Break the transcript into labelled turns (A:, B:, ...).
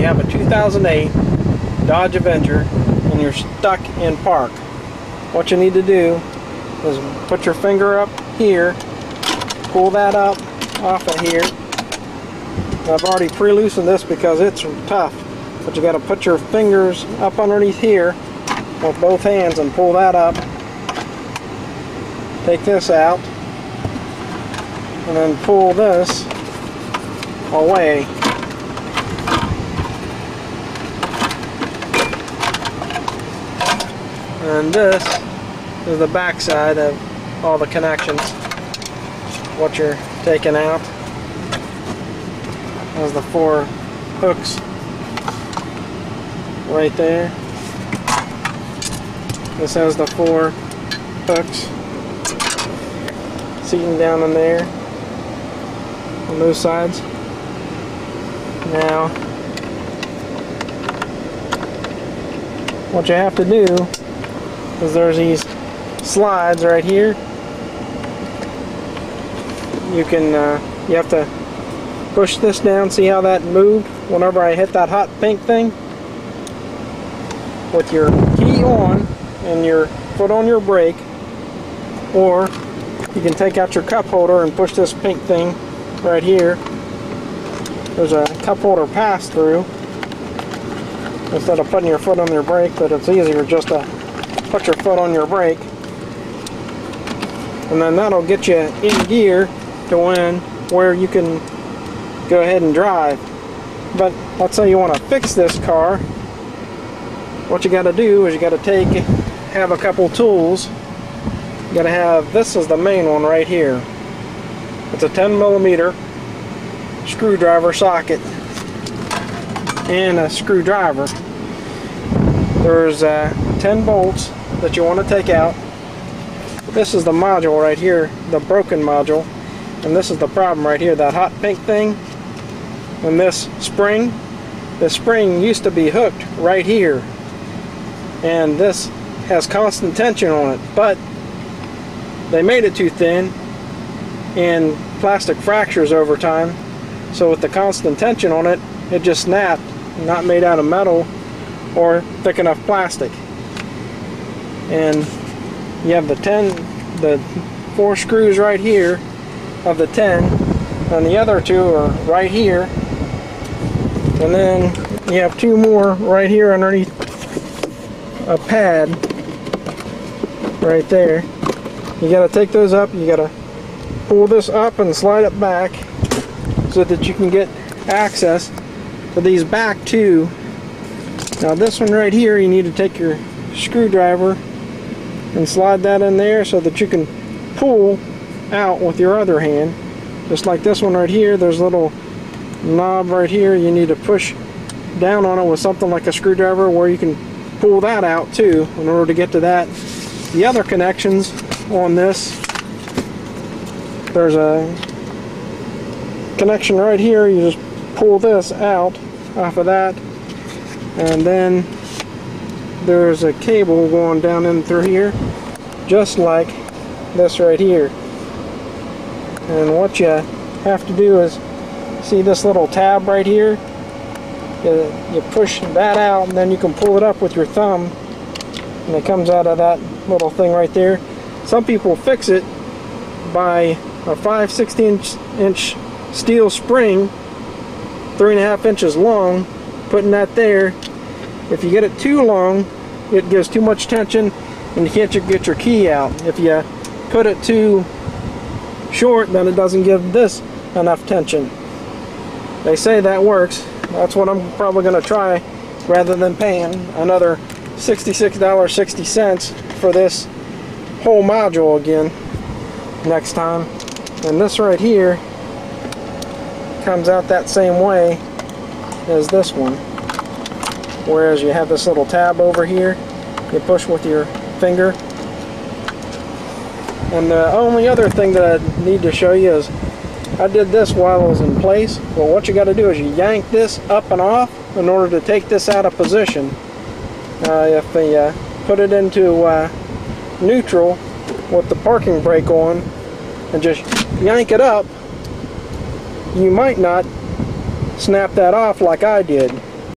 A: You have a 2008 Dodge Avenger and you're stuck in park. What you need to do is put your finger up here, pull that up off of here. I've already pre-loosened this because it's tough, but you got to put your fingers up underneath here with both hands and pull that up. Take this out and then pull this away. And this is the back side of all the connections, what you're taking out. There's the 4 hooks right there. This has the 4 hooks seating down in there on those sides. Now, what you have to do is there's these slides right here. You have to push this down. See how that moved whenever I hit that hot pink thing? With your key on and your foot on your brake, or you can take out your cup holder and push this pink thing right here. There's a cup holder pass through instead of putting your foot on your brake, but it's easier just to put your foot on your brake, and then that'll get you in gear to where you can go ahead and drive. But let's say you want to fix this car. What you got to do is you got to have a couple tools. You got to have, this is the main one right here. It's a 10mm screwdriver socket and a screwdriver. There's 10 bolts that you want to take out. This is the module right here, the broken module, and this is the problem right here, that hot pink thing. And this spring used to be hooked right here, and this has constant tension on it, but they made it too thin and plastic fractures over time, so with the constant tension on it, it just snapped. Not made out of metal or thick enough plastic. And you have the 4 screws right here of the 10, and the other 2 are right here, and then you have 2 more right here underneath a pad right there. You got to take those up. You got to pull this up and slide it back so that you can get access to these back 2. Now this one right here, you need to take your screwdriver and slide that in there so that you can pull out with your other hand. Just like this one right here, there's a little knob right here. You need to push down on it with something like a screwdriver where you can pull that out too in order to get to that. The other connections on this, there's a connection right here. You just pull this out off of that, and then there's a cable going down in through here just like this right here. And what you have to do is, see this little tab right here? You push that out, and then you can pull it up with your thumb, and it comes out of that little thing right there. Some people fix it by a 5/16" steel spring, 3.5 inches long, putting that there. If you get it too long, it gives too much tension and you can't get your key out. If you put it too short, then it doesn't give this enough tension. They say that works. That's what I'm probably going to try, rather than paying another $66.60 for this whole module again next time. And this right here comes out that same way as this one, whereas you have this little tab over here you push with your finger. And the only other thing that I need to show you is I did this while it was in place. Well, what you got to do is you yank this up and off in order to take this out of position. If you put it into neutral with the parking brake on and just yank it up, you might not snap that off like I did.